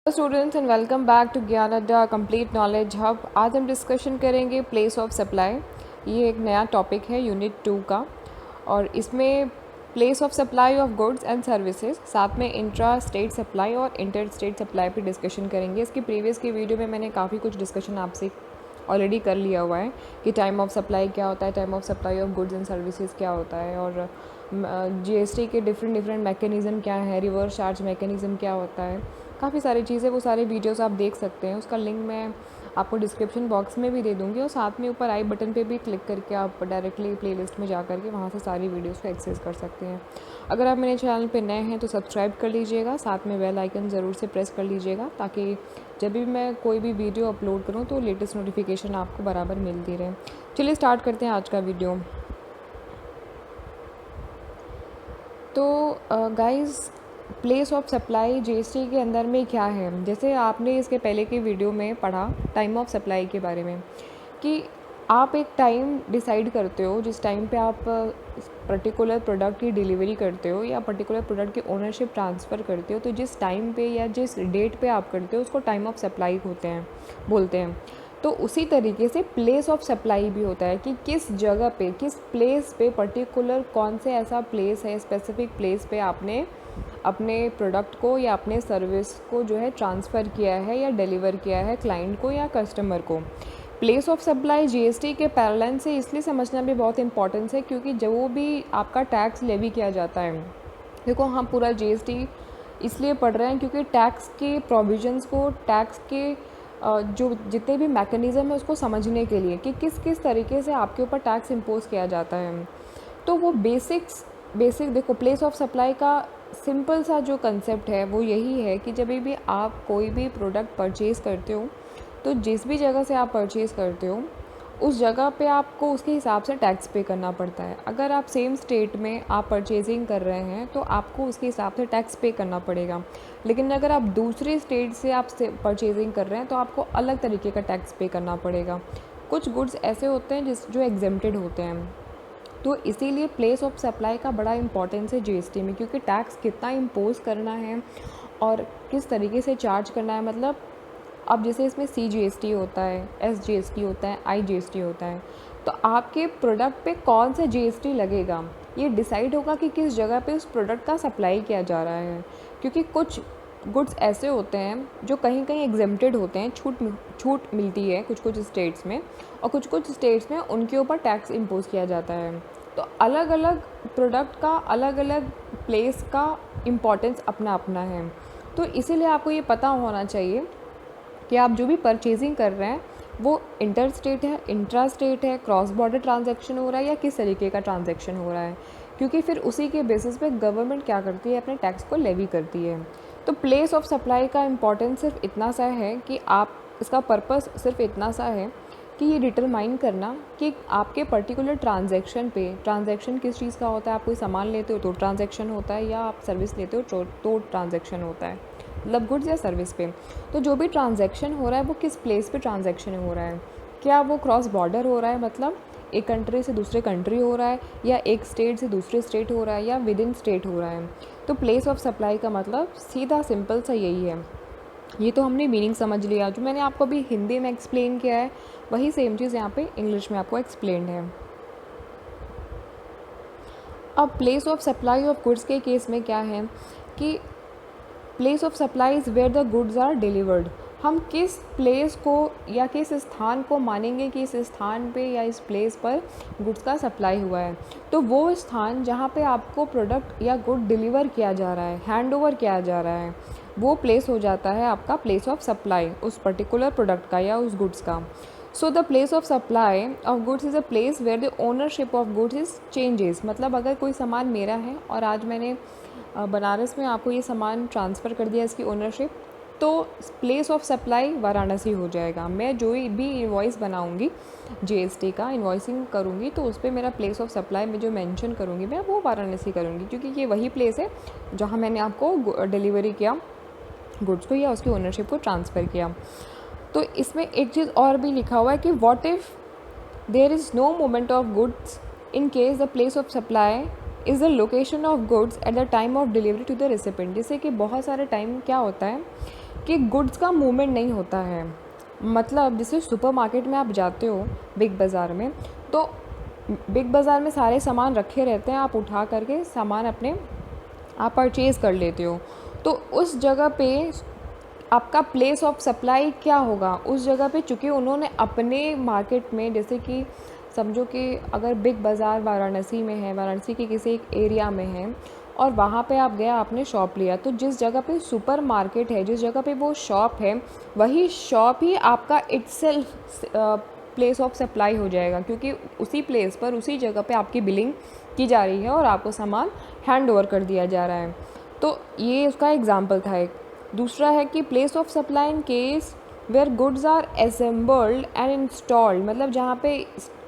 Students and welcome back to Gyan Adda complete knowledge hub. आज हम discussion करेंगे प्लेस ऑफ सप्लाई। ये एक नया टॉपिक है यूनिट 2 का, और इसमें place of supply of goods and services, साथ में इंट्रा स्टेट सप्लाई और इंटर स्टेट सप्लाई पे डिस्कशन करेंगे। इसकी प्रीवियस की वीडियो में मैंने काफ़ी कुछ डिस्कशन आपसे ऑलरेडी कर लिया हुआ है कि टाइम ऑफ सप्लाई क्या होता है, time of supply of goods and services क्या होता है, और जीएसटी के डिफरेंट मैकेनिज़्म क्या है, रिवर्स चार्ज मैकेनिज़्म क्या होता है, काफ़ी सारी चीज़ें। वो सारे वीडियोस आप देख सकते हैं। उसका लिंक मैं आपको डिस्क्रिप्शन बॉक्स में भी दे दूँगी, और साथ में ऊपर आई बटन पे भी क्लिक करके आप डायरेक्टली प्लेलिस्ट में जा करके वहाँ से सारी वीडियोस को एक्सेस कर सकते हैं। अगर आप मेरे चैनल पे नए हैं तो सब्सक्राइब कर लीजिएगा, साथ में बेल आइकन ज़रूर से प्रेस कर लीजिएगा, ताकि जब भी मैं कोई भी वीडियो अपलोड करूँ तो लेटेस्ट नोटिफिकेशन आपको बराबर मिलती रहे। चलिए स्टार्ट करते हैं आज का वीडियो। तो guys, place of supply GST के अंदर में क्या है, जैसे आपने इसके पहले की वीडियो में पढ़ा टाइम ऑफ सप्लाई के बारे में, कि आप एक टाइम डिसाइड करते हो जिस टाइम पे आप पर्टिकुलर प्रोडक्ट की डिलीवरी करते हो या पर्टिकुलर प्रोडक्ट की ओनरशिप ट्रांसफ़र करते हो, तो जिस टाइम पे या जिस डेट पे आप करते हो उसको टाइम ऑफ सप्लाई बोलते हैं। तो उसी तरीके से प्लेस ऑफ सप्लाई भी होता है कि किस जगह पे, किस प्लेस पे, पर्टिकुलर कौन से ऐसा प्लेस है, स्पेसिफिक प्लेस पे आपने अपने प्रोडक्ट को या अपने सर्विस को जो है ट्रांसफ़र किया है या डिलीवर किया है क्लाइंट को या कस्टमर को। प्लेस ऑफ सप्लाई जीएसटी के पैरेलल से इसलिए समझना भी बहुत इंपॉर्टेंस है, क्योंकि जो भी आपका टैक्स लेवी किया जाता है, देखो हम पूरा जीएसटी इसलिए पढ़ रहे हैं क्योंकि टैक्स के प्रोविजंस को, टैक्स के जो जितने भी मैकेनिज़्म है उसको समझने के लिए कि किस किस तरीके से आपके ऊपर टैक्स इम्पोज किया जाता है। तो वो बेसिक देखो, प्लेस ऑफ सप्लाई का सिंपल सा जो कंसेप्ट है वो यही है कि जब भी आप कोई भी प्रोडक्ट परचेज़ करते हो, तो जिस भी जगह से आप परचेज़ करते हो उस जगह पे आपको उसके हिसाब से टैक्स पे करना पड़ता है। अगर आप सेम स्टेट में आप परचेजिंग कर रहे हैं तो आपको उसके हिसाब से टैक्स पे करना पड़ेगा, लेकिन अगर आप दूसरी स्टेट से आप परचेजिंग कर रहे हैं तो आपको अलग तरीके का टैक्स पे करना पड़ेगा। कुछ गुड्स ऐसे होते हैं जो एग्जेम्प्टेड होते हैं। तो इसीलिए प्लेस ऑफ सप्लाई का बड़ा इंपॉर्टेंस है जीएसटी में, क्योंकि टैक्स कितना इम्पोज करना है और किस तरीके से चार्ज करना है। मतलब अब जैसे इसमें सीजीएसटी होता है, एसजीएसटी होता है, आईजीएसटी होता है, तो आपके प्रोडक्ट पे कौन सा जीएसटी लगेगा ये डिसाइड होगा कि किस जगह पे उस प्रोडक्ट का सप्लाई किया जा रहा है। क्योंकि कुछ गुड्स ऐसे होते हैं जो कहीं कहीं एग्जेम्प्टेड होते हैं, छूट मिलती है कुछ स्टेट्स में, और कुछ स्टेट्स में उनके ऊपर टैक्स इम्पोज किया जाता है। तो अलग अलग प्रोडक्ट का अलग अलग प्लेस का इम्पोर्टेंस अपना अपना है। तो इसीलिए आपको ये पता होना चाहिए कि आप जो भी परचेजिंग कर रहे हैं वो इंटर स्टेट है, इंट्रा स्टेट है, क्रॉस बॉर्डर ट्रांजैक्शन हो रहा है या किस तरीके का ट्रांजैक्शन हो रहा है, क्योंकि फिर उसी के बेसिस पे गवर्नमेंट क्या करती है, अपने टैक्स को लेवी करती है। तो प्लेस ऑफ सप्लाई का इम्पॉर्टेंस सिर्फ इतना सा है कि आप, इसका पर्पस सिर्फ इतना सा है कि ये डिटरमाइन करना कि आपके पर्टिकुलर ट्रांजैक्शन पे, ट्रांजैक्शन किस चीज़ का होता है। आप कोई सामान लेते हो तो ट्रांजैक्शन होता है, या आप सर्विस लेते हो तो ट्रांजैक्शन होता है, मतलब गुड्स या सर्विस पे। तो जो भी ट्रांजैक्शन हो रहा है वो किस प्लेस पे ट्रांजैक्शन हो रहा है, क्या वो क्रॉस बॉर्डर हो रहा है, मतलब एक कंट्री से दूसरे कंट्री हो रहा है, या एक स्टेट से दूसरे स्टेट हो रहा है, या विद इन स्टेट हो रहा है। तो प्लेस ऑफ सप्लाई का मतलब सीधा सिंपल सा यही है। ये तो हमने मीनिंग समझ लिया, जो मैंने आपको अभी हिंदी में एक्सप्लेन किया है वही सेम चीज़ यहाँ पे इंग्लिश में आपको एक्सप्लेन है। अब place of supply of goods के केस में क्या है कि place of supply is where the goods are delivered. हम किस प्लेस को या किस स्थान को मानेंगे कि इस स्थान पे या इस प्लेस पर गुड्स का सप्लाई हुआ है, तो वो स्थान जहाँ पे आपको प्रोडक्ट या गुड डिलीवर किया जा रहा है, हैंड ओवर किया जा रहा है, वो प्लेस हो जाता है आपका प्लेस ऑफ सप्लाई उस पर्टिकुलर प्रोडक्ट का या उस गुड्स का। So the place of supply of goods is a place where the ownership of goods is changes. मतलब अगर कोई सामान मेरा है और आज मैंने बनारस में आपको ये सामान ट्रांसफ़र कर दिया, इसकी ओनरशिप, तो प्लेस ऑफ सप्लाई वाराणसी हो जाएगा। मैं जो भी इन्वॉइस बनाऊंगी जीएसटी का, इन्वॉइसिंग करूंगी, तो उस पर मेरा प्लेस ऑफ सप्लाई में जो मेंशन करूंगी मैं वो वाराणसी करूंगी, क्योंकि ये वही प्लेस है जहाँ मैंने आपको डिलीवरी किया गुड्स को या उसकी ओनरशिप को ट्रांसफ़र किया। तो इसमें एक चीज़ और भी लिखा हुआ है कि what if there is no movement of goods in case the place of supply is the location of goods at the time of delivery to the recipient. जैसे कि बहुत सारे टाइम क्या होता है कि गुड्स का मूवमेंट नहीं होता है। मतलब जैसे सुपरमार्केट में आप जाते हो बिग बाज़ार में, तो बिग बाज़ार में सारे सामान रखे रहते हैं, आप उठा करके सामान अपने आप परचेज़ कर लेते हो। तो उस जगह पे आपका प्लेस ऑफ सप्लाई क्या होगा, उस जगह पे चूँकि उन्होंने अपने मार्केट में, जैसे कि समझो कि अगर बिग बाज़ार वाराणसी में है, वाराणसी के किसी एक एरिया में है और वहाँ पे आप गए, आपने शॉप लिया, तो जिस जगह पे सुपर मार्केट है, जिस जगह पे वो शॉप है, वही शॉप ही आपका इटसेल्फ प्लेस ऑफ सप्लाई हो जाएगा, क्योंकि उसी प्लेस पर, उसी जगह पे आपकी बिलिंग की जा रही है और आपको सामान हैंड ओवर कर दिया जा रहा है। तो ये उसका एग्जाम्पल था एक। दूसरा है कि place of supply in case where goods are assembled and installed, मतलब जहाँ पे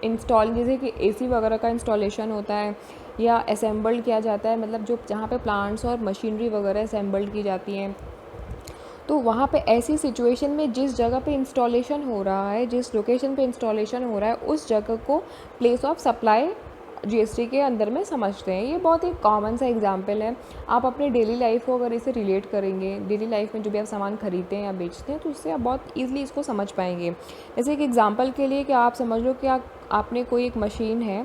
इंस्टॉल, जैसे कि एसी वगैरह का इंस्टॉलेशन होता है या असेंबल्ड किया जाता है, मतलब जो जहाँ पे प्लांट्स और मशीनरी वगैरह असेंबल्ड की जाती हैं, तो वहाँ पे ऐसी सिचुएशन में जिस जगह पे इंस्टॉलेशन हो रहा है, जिस लोकेशन पे इंस्टॉलेशन हो रहा है, उस जगह को प्लेस ऑफ सप्लाई जीएसटी के अंदर में समझते हैं। ये बहुत ही कॉमन सा एग्जांपल है। आप अपने डेली लाइफ को अगर इसे रिलेट करेंगे, डेली लाइफ में जो भी आप सामान खरीदते हैं या बेचते हैं, तो उससे आप बहुत ईजिली इसको समझ पाएंगे। जैसे एक एग्जांपल के लिए कि आप समझ लो कि आपने कोई एक मशीन है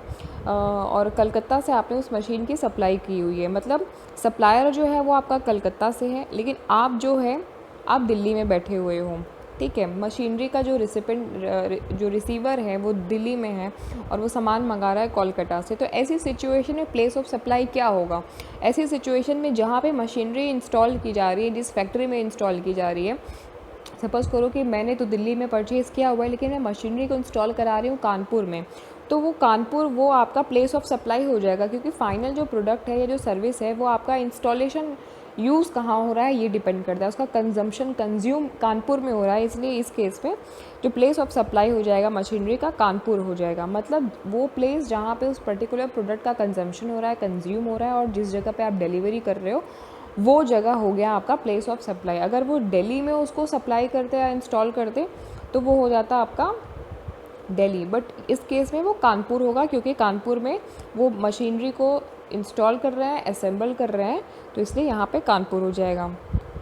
और कलकत्ता से आपने उस मशीन की सप्लाई की हुई है, मतलब सप्लायर जो है वो आपका कलकत्ता से है, लेकिन आप जो है आप दिल्ली में बैठे हुए हो, ठीक है। मशीनरी का जो जो रिसीवर है वो दिल्ली में है और वो सामान मंगा रहा है कोलकाता से। तो ऐसी सिचुएशन में प्लेस ऑफ सप्लाई क्या होगा? ऐसी सिचुएशन में जहाँ पे मशीनरी इंस्टॉल की जा रही है, जिस फैक्ट्री में इंस्टॉल की जा रही है, सपोज़ करो कि मैंने तो दिल्ली में परचेज़ किया हुआ है, लेकिन मैं मशीनरी को इंस्टॉल करा रही हूँ कानपुर में, तो वो कानपुर वो आपका प्लेस ऑफ सप्लाई हो जाएगा, क्योंकि फाइनल जो प्रोडक्ट है या जो सर्विस है वो आपका इंस्टॉलेशन यूज़ कहाँ हो रहा है ये डिपेंड करता है, उसका कंजम्पशन कंज्यूम कानपुर में हो रहा है, इसलिए इस केस में जो प्लेस ऑफ सप्लाई हो जाएगा मशीनरी का कानपुर हो जाएगा। मतलब वो प्लेस जहाँ पे उस पर्टिकुलर प्रोडक्ट का कंजम्पशन हो रहा है, कंज्यूम हो रहा है, और जिस जगह पे आप डिलीवरी कर रहे हो वो जगह हो गया आपका प्लेस ऑफ सप्लाई। अगर वो दिल्ली में उसको सप्लाई करते या इंस्टॉल करते तो वो हो जाता आपका दिल्ली, बट इस केस में वो कानपुर होगा, क्योंकि कानपुर में वो मशीनरी को इंस्टॉल कर रहे हैं, असेंबल कर रहे हैं, तो इसलिए यहाँ पे कानपुर हो जाएगा।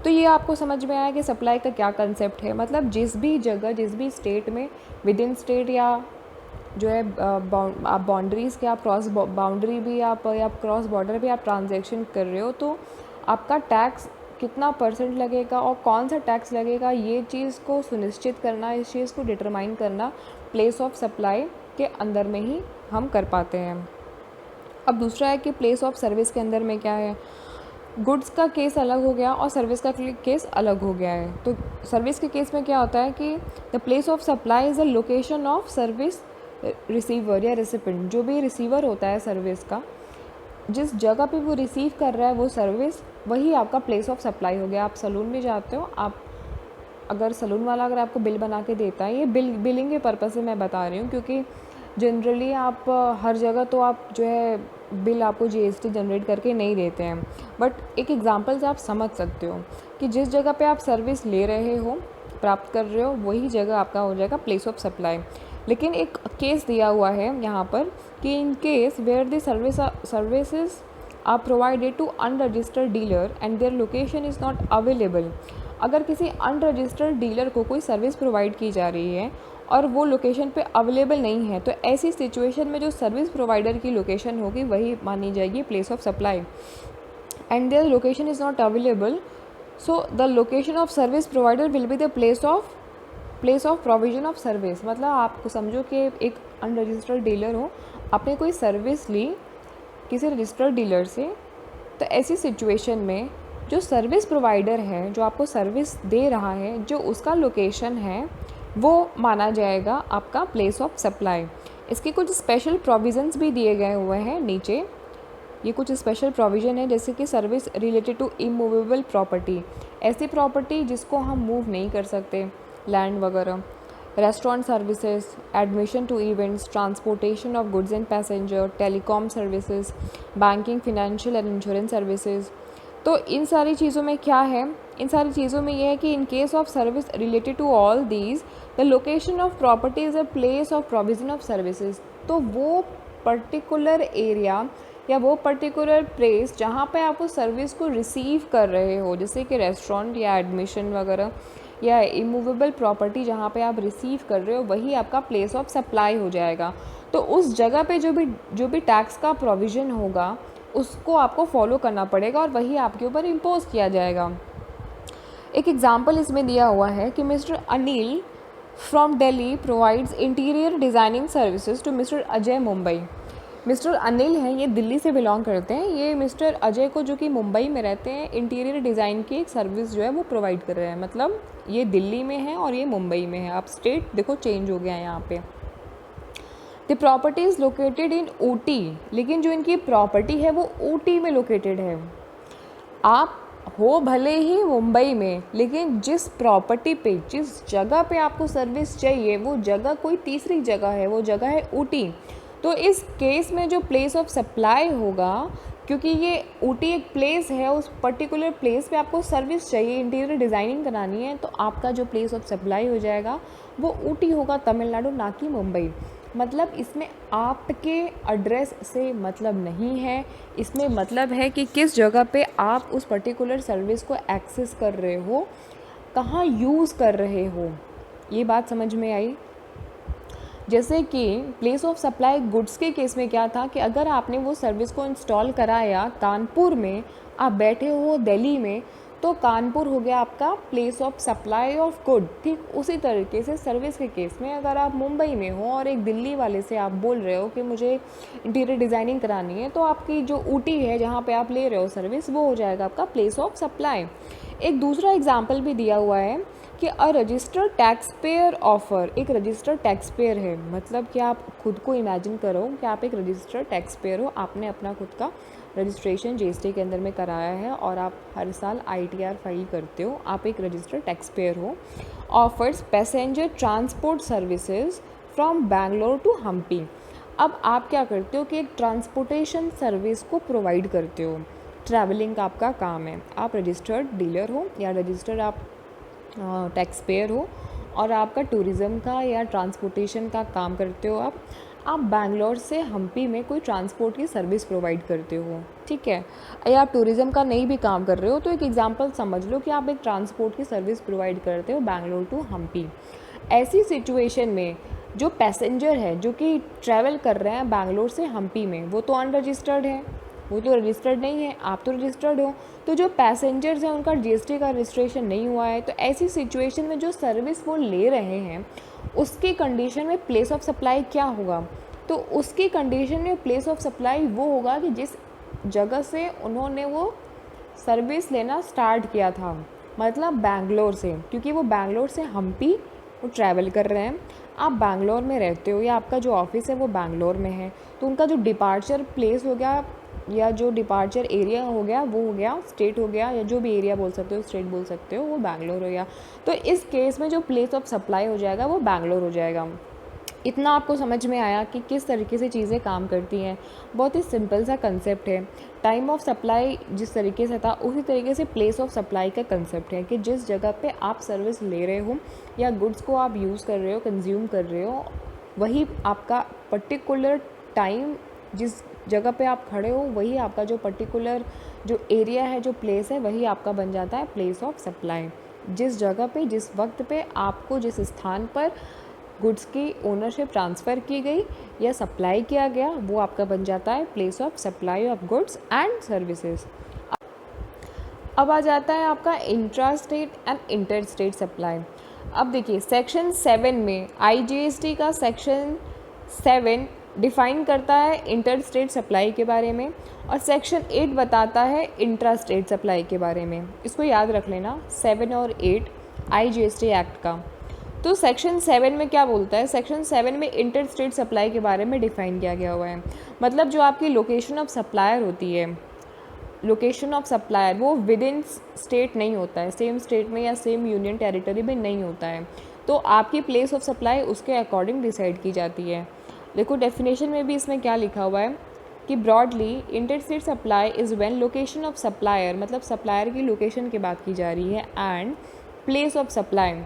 तो ये आपको समझ में आया कि सप्लाई का क्या कंसेप्ट है। मतलब जिस भी जगह, जिस भी स्टेट में, विद इन स्टेट या जो है आप बाउंड्रीज़ के, आप क्रॉस बाउंड्री भी आप या क्रॉस बॉर्डर भी आप ट्रांजैक्शन कर रहे हो, तो आपका टैक्स कितना परसेंट लगेगा और कौन सा टैक्स लगेगा, ये चीज़ को सुनिश्चित करना, इस चीज़ को डिटरमाइन करना प्लेस ऑफ सप्लाई के अंदर में ही हम कर पाते हैं। अब दूसरा है कि प्लेस ऑफ सर्विस के अंदर में क्या है, गुड्स का केस अलग हो गया और सर्विस का केस अलग हो गया है। तो सर्विस के केस में क्या होता है कि the place of supply is the location of service receiver या रेसिपिएंट, जो भी रिसीवर होता है सर्विस का, जिस जगह पे वो रिसीव कर रहा है वो सर्विस, वही आपका प्लेस ऑफ सप्लाई हो गया। आप सैलून में जाते हो, आप अगर सैलून वाला अगर आपको बिल बना के देता है, ये बिलिंग के पर्पज़ से मैं बता रही हूँ, क्योंकि जनरली आप हर जगह तो आप जो है बिल आपको जीएसटी जनरेट करके नहीं देते हैं, बट एक एग्जांपल से आप समझ सकते हो कि जिस जगह पे आप सर्विस ले रहे हो, प्राप्त कर रहे हो, वही जगह आपका हो जाएगा प्लेस ऑफ सप्लाई। लेकिन एक केस दिया हुआ है यहाँ पर कि in case where the services are provided to unregistered dealer and their location is not available. अगर किसी अनरजिस्टर्ड डीलर को कोई सर्विस प्रोवाइड की जा रही है और वो लोकेशन पे अवेलेबल नहीं है, तो ऐसी सिचुएशन में जो सर्विस प्रोवाइडर की लोकेशन होगी वही मानी जाएगी place of supply. And their location is not available, so the location of service provider will be the place of provision of service. मतलब आपको समझो कि एक अनरजिस्टर्ड डीलर हो, आपने कोई सर्विस ली किसी रजिस्टर्ड डीलर से, तो ऐसी सिचुएशन में जो सर्विस प्रोवाइडर है, जो आपको सर्विस दे रहा है, जो उसका लोकेशन है, वो माना जाएगा आपका प्लेस ऑफ सप्लाई। इसके कुछ स्पेशल प्रोविज़न्स भी दिए गए हुए हैं नीचे। ये कुछ स्पेशल प्रोविज़न है, जैसे कि service related to immovable property, ऐसी प्रॉपर्टी जिसको हम मूव नहीं कर सकते, लैंड वगैरह, restaurant services, admission to events, transportation of goods and passenger, telecom services, banking, financial and insurance services. तो इन सारी चीज़ों में क्या है, इन सारी चीज़ों में यह है कि in case of service related to all these the location of property is a place of provision of services. तो वो पर्टिकुलर एरिया या वो पर्टिकुलर प्लेस जहाँ पे आप उस सर्विस को रिसीव कर रहे हो, जैसे कि रेस्टोरेंट या एडमिशन वगैरह या इमूवेबल प्रॉपर्टी जहाँ पे आप रिसीव कर रहे हो, वही आपका प्लेस ऑफ सप्लाई हो जाएगा। तो उस जगह पे जो भी टैक्स का प्रोविज़न होगा उसको आपको फॉलो करना पड़ेगा और वही आपके ऊपर इम्पोज किया जाएगा। एक एग्जाम्पल इसमें दिया हुआ है कि mister Anil from Delhi provides interior designing services to mister Ajay Mumbai. Mister Anil हैं, ये दिल्ली से बिलोंग करते हैं, ये मिस्टर अजय को जो कि मुंबई में रहते हैं इंटीरियर डिज़ाइन की एक सर्विस जो है वो प्रोवाइड कर रहे हैं। मतलब ये दिल्ली में है और ये मुंबई में है। अब स्टेट देखो चेंज हो गया है यहाँ पे। The property is located in Ooty, लेकिन जो इनकी प्रॉपर्टी है वो ऊटी में लोकेटेड है। आप हो भले ही मुंबई में, लेकिन जिस प्रॉपर्टी पे, जिस जगह पे आपको सर्विस चाहिए वो जगह कोई तीसरी जगह है, वो जगह है ऊटी। तो इस केस में जो प्लेस ऑफ सप्लाई होगा, क्योंकि ये ऊटी एक प्लेस है, उस पर्टिकुलर प्लेस पे आपको सर्विस चाहिए, इंटीरियर डिज़ाइनिंग करानी है, तो आपका जो प्लेस ऑफ सप्लाई हो जाएगा वो ऊटी होगा, तमिलनाडु, ना कि मुंबई। मतलब इसमें आपके एड्रेस से मतलब नहीं है, इसमें मतलब है कि किस जगह पे आप उस पर्टिकुलर सर्विस को एक्सेस कर रहे हो, कहाँ यूज़ कर रहे हो। ये बात समझ में आई। जैसे कि प्लेस ऑफ सप्लाई गुड्स के केस में क्या था कि अगर आपने वो सर्विस को इंस्टॉल कराया कानपुर में, आप बैठे हो दिल्ली में, तो कानपुर हो गया आपका place of supply of good. ठीक उसी तरीके से सर्विस के केस में अगर आप मुंबई में हो और एक दिल्ली वाले से आप बोल रहे हो कि मुझे इंटीरियर डिज़ाइनिंग करानी है, तो आपकी जो ऊटी है जहाँ पे आप ले रहे हो सर्विस, वो हो जाएगा आपका प्लेस ऑफ सप्लाई। एक दूसरा एग्जाम्पल भी दिया हुआ है कि a registered tax pair offer, एक रजिस्टर्ड टैक्स पेयर है। मतलब कि आप खुद को इमेजिन करो कि आप एक रजिस्टर्ड टैक्स पेयर हो, आपने अपना खुद का रजिस्ट्रेशन जीएसटी के अंदर में कराया है और आप हर साल आईटीआर फाइल करते हो, आप एक रजिस्टर्ड टैक्स पेयर हो। Offers passenger transport services from Bangalore to Hampi. अब आप क्या करते हो कि एक ट्रांसपोर्टेशन सर्विस को प्रोवाइड करते हो, ट्रैवलिंग का आपका काम है। आप रजिस्टर्ड डीलर हो या रजिस्टर्ड आप टैक्स पेयर हो और आपका टूरिज़्म का या ट्रांसपोर्टेशन का काम करते हो। आप बैंगलोर से हम्पी में कोई ट्रांसपोर्ट की सर्विस प्रोवाइड करते हो, ठीक है, या आप टूरिज़्म का नहीं भी काम कर रहे हो, तो एक एग्जांपल समझ लो कि आप एक ट्रांसपोर्ट की सर्विस प्रोवाइड करते हो बैंगलोर टू हम्पी। ऐसी सिचुएशन में जो पैसेंजर है जो कि ट्रैवल कर रहे हैं बैंगलोर से हम्पी में, वो तो अनरजिस्टर्ड है, वो तो रजिस्टर्ड नहीं है, आप तो रजिस्टर्ड हो। तो जो पैसेंजर्स हैं उनका जीएसटी का रजिस्ट्रेशन नहीं हुआ है, तो ऐसी सिचुएशन में जो सर्विस वो ले रहे हैं उसकी कंडीशन में प्लेस ऑफ सप्लाई क्या होगा? तो उसकी कंडीशन में प्लेस ऑफ सप्लाई वो होगा कि जिस जगह से उन्होंने वो सर्विस लेना स्टार्ट किया था, मतलब बैंगलोर से, क्योंकि वो बैंगलोर से हम्पी वो ट्रैवल कर रहे हैं। आप बैंगलोर में रहते हो या आपका जो ऑफिस है वो बैंगलोर में है, तो उनका जो डिपार्चर प्लेस हो गया या जो डिपार्चर एरिया हो गया वो हो गया स्टेट हो गया, या जो भी एरिया बोल सकते हो, स्टेट बोल सकते हो, वो बैंगलोर हो गया। तो इस केस में जो प्लेस ऑफ सप्लाई हो जाएगा वो बैंगलोर हो जाएगा। इतना आपको समझ में आया कि किस तरीके से चीज़ें काम करती हैं। बहुत ही सिंपल सा कंसेप्ट है। टाइम ऑफ सप्लाई जिस तरीके से था उसी तरीके से प्लेस ऑफ सप्लाई का कंसेप्ट है कि जिस जगह पे आप सर्विस ले रहे हो या गुड्स को आप यूज़ कर रहे हो, कंज्यूम कर रहे हो, वही आपका पर्टिकुलर टाइम, जिस जगह पे आप खड़े हो वही आपका जो पर्टिकुलर जो एरिया है, जो प्लेस है, वही आपका बन जाता है प्लेस ऑफ सप्लाई। जिस जगह पे, जिस वक्त पे आपको जिस स्थान पर गुड्स की ओनरशिप ट्रांसफ़र की गई या सप्लाई किया गया, वो आपका बन जाता है place of supply of goods and services. अब आ जाता है आपका intra state and inter state supply. अब देखिए सेक्शन 7 में आईजीएसटी का सेक्शन 7 डिफ़ाइन करता है इंटर स्टेट सप्लाई के बारे में और सेक्शन 8 बताता है इंट्रा स्टेट सप्लाई के बारे में। इसको याद रख लेना, 7 और 8 आईजीएसटी एक्ट का। तो सेक्शन 7 में क्या बोलता है? सेक्शन 7 में इंटर स्टेट सप्लाई के बारे में डिफ़ाइन किया गया हुआ है। मतलब जो आपकी लोकेशन ऑफ सप्लायर होती है, लोकेशन ऑफ सप्लायर वो विद इन स्टेट नहीं होता है, सेम स्टेट में या सेम यूनियन टेरिटरी में नहीं होता है, तो आपकी प्लेस ऑफ सप्लाई उसके अकॉर्डिंग डिसाइड की जाती है। देखो डेफिनेशन में भी इसमें क्या लिखा हुआ है कि broadly inter state supply is when location of supplier, मतलब सप्लायर की लोकेशन की बात की जा रही है, एंड प्लेस ऑफ सप्लाई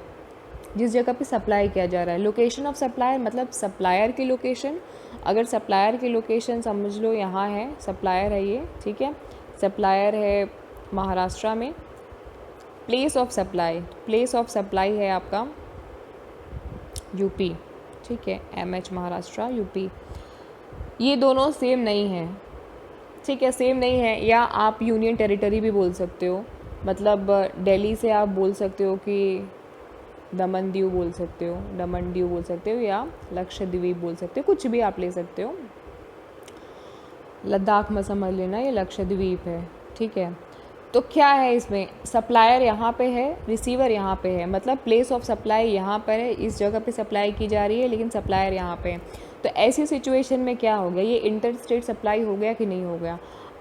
जिस जगह पे सप्लाई किया जा रहा है। लोकेशन ऑफ सप्लायर मतलब सप्लायर की लोकेशन। अगर सप्लायर की लोकेशन समझ लो यहाँ है, सप्लायर है ये, ठीक है, सप्लायर है महाराष्ट्र में। प्लेस ऑफ सप्लाई है आपका यूपी, ठीक है, एमएच महाराष्ट्र यूपी। ये दोनों सेम नहीं है, ठीक है, सेम नहीं है। या आप यूनियन टेरिटरी भी बोल सकते हो, मतलब दिल्ली से आप बोल सकते हो कि दमन दीव बोल सकते हो, दमन दीव बोल सकते हो, या लक्षद्वीप बोल सकते हो, कुछ भी आप ले सकते हो। लद्दाख में समझ लेना ये लक्षद्वीप है, ठीक है। तो क्या है इसमें, सप्लायर यहाँ पे है, रिसीवर यहाँ पे है, मतलब प्लेस ऑफ सप्लाई यहाँ पर है, इस जगह पे सप्लाई की जा रही है, लेकिन सप्लायर यहाँ पे है। तो ऐसी सिचुएशन में क्या हो गया, ये इंटर स्टेट सप्लाई हो गया कि नहीं हो गया।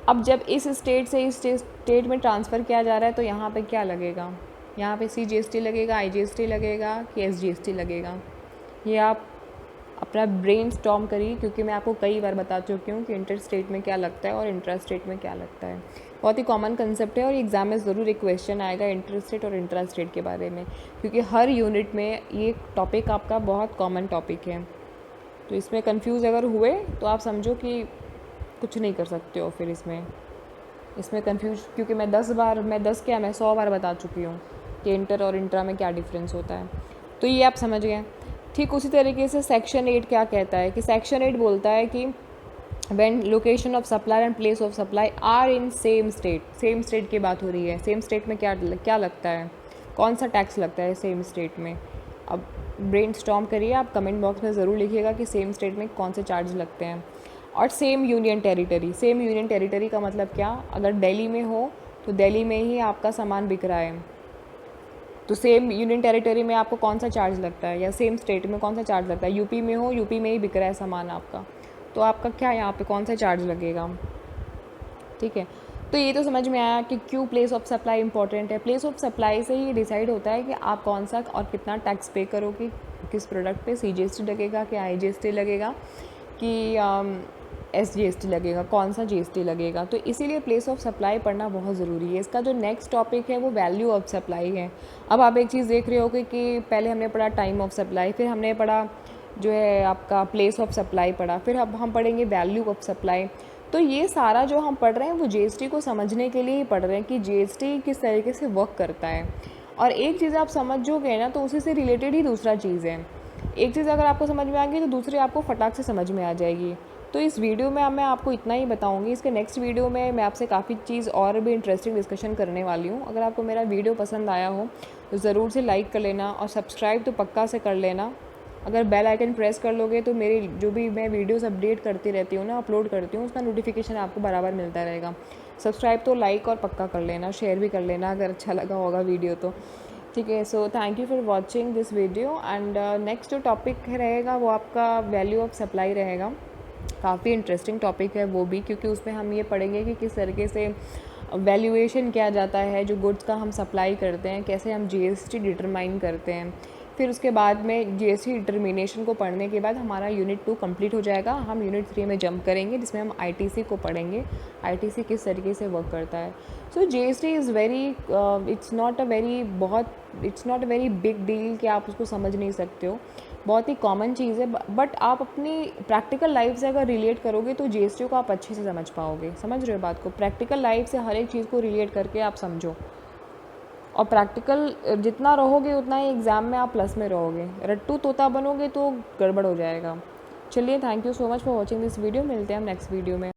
अब जब इस स्टेट से इस स्टेट में ट्रांसफ़र किया जा रहा है तो यहाँ पे क्या लगेगा, यहाँ पे CGST लगेगा, IGST लगेगा कि SGST लगेगा। ये आप अपना ब्रेन स्टॉर्म करिए, क्योंकि मैं आपको कई बार बता चुकी हूँ कि इंटर स्टेट में क्या लगता है और इंट्रा स्टेट में क्या लगता है। बहुत ही कॉमन कंसेप्ट है और एग्ज़ाम में ज़रूर एक क्वेश्चन आएगा इंटर स्टेट और इंट्रा स्टेट के बारे में, क्योंकि हर यूनिट में ये टॉपिक आपका बहुत कॉमन टॉपिक है। तो इसमें कंफ्यूज अगर हुए तो आप समझो कि कुछ नहीं कर सकते हो फिर इसमें कंफ्यूज, क्योंकि मैं 100 बार बता चुकी हूँ कि इंटर और इंट्रा में क्या डिफरेंस होता है। तो ये आप समझ गए। ठीक उसी तरीके से सेक्शन 8 क्या कहता है कि सेक्शन 8 बोलता है कि when location of supply and place of supply are in same state की बात हो रही है। सेम स्टेट में क्या लगता है, कौन सा टैक्स लगता है सेम स्टेट में। अब ब्रेन स्टॉर्म करिए, आप कमेंट बॉक्स में ज़रूर लिखिएगा कि सेम स्टेट में कौन से चार्ज लगते हैं। और सेम यूनियन टेरिटरी का मतलब क्या, अगर दिल्ली में हो तो दिल्ली में ही आपका सामान बिक रहा है तो सेम यूनियन टेरिटरी में आपको कौन सा चार्ज लगता है, या सेम स्टेट में कौन सा चार्ज लगता है। यूपी में हो, यूपी में ही बिक रहा है सामान आपका, तो आपका क्या यहाँ पे कौन सा चार्ज लगेगा, ठीक है। तो ये तो समझ में आया कि क्यों प्लेस ऑफ सप्लाई इंपॉर्टेंट है। प्लेस ऑफ सप्लाई से ही डिसाइड होता है कि आप कौन सा और कितना टैक्स पे करोगे, किस प्रोडक्ट पे CGST लगेगा कि IGST लगेगा कि SGST लगेगा, कौन सा GST लगेगा। तो इसीलिए प्लेस ऑफ सप्लाई पढ़ना बहुत ज़रूरी है। इसका जो नेक्स्ट टॉपिक है वो वैल्यू ऑफ सप्लाई है। अब आप एक चीज़ देख रहे हो कि पहले हमने पढ़ा टाइम ऑफ सप्लाई, फिर हमने पढ़ा जो है आपका प्लेस ऑफ सप्लाई पढ़ा, फिर अब हम पढ़ेंगे वैल्यू ऑफ सप्लाई। तो ये सारा जो हम पढ़ रहे हैं वो GST को समझने के लिए ही पढ़ रहे हैं कि GST किस तरीके से वर्क करता है। और एक चीज़ आप समझोगे ना तो उसी से रिलेटेड ही दूसरा चीज़ है। एक चीज़ अगर आपको समझ में आ गई तो दूसरी आपको फटाक से समझ में आ जाएगी। तो इस वीडियो में मैं आपको इतना ही बताऊंगी। इसके नेक्स्ट वीडियो में मैं आपसे काफ़ी चीज़ और भी इंटरेस्टिंग डिस्कशन करने वाली हूँ। अगर आपको मेरा वीडियो पसंद आया हो तो ज़रूर से लाइक कर लेना और सब्सक्राइब तो पक्का से कर लेना। अगर बेल आइकन प्रेस कर लोगे तो मेरी जो भी मैं वीडियोस अपडेट करती रहती हूँ ना, अपलोड करती हूँ, उसका नोटिफिकेशन आपको बराबर मिलता रहेगा। सब्सक्राइब तो लाइक और पक्का कर लेना, शेयर भी कर लेना अगर अच्छा लगा होगा वीडियो तो, ठीक है। So thank you for watching this video and next जो टॉपिक रहेगा वो आपका वैल्यू ऑफ सप्लाई रहेगा। काफ़ी इंटरेस्टिंग टॉपिक है वो भी, क्योंकि उसमें हम ये पढ़ेंगे कि किस तरीके से वैल्यूएशन किया जाता है जो गुड्स का हम सप्लाई करते हैं, कैसे हम GST डिटरमाइन करते हैं। फिर उसके बाद में GST डिटर्मिनेशन को पढ़ने के बाद हमारा यूनिट 2 कंप्लीट हो जाएगा। हम यूनिट 3 में जंप करेंगे जिसमें हम ITC को पढ़ेंगे, ITC किस तरीके से वर्क करता है। सो GST is very it's not a very big deal कि आप उसको समझ नहीं सकते हो। बहुत ही कॉमन चीज़ है, बट आप अपनी प्रैक्टिकल लाइफ से अगर रिलेट करोगे तो GST को आप अच्छे से समझ पाओगे। समझ रहे हो बात को, प्रैक्टिकल लाइफ से हर एक चीज़ को रिलेट करके आप समझो। और प्रैक्टिकल जितना रहोगे उतना ही एग्ज़ाम में आप प्लस में रहोगे। रट्टू तोता बनोगे तो गड़बड़ हो जाएगा। चलिए, thank you so much for watching this video. मिलते हैं हम नेक्स्ट वीडियो में।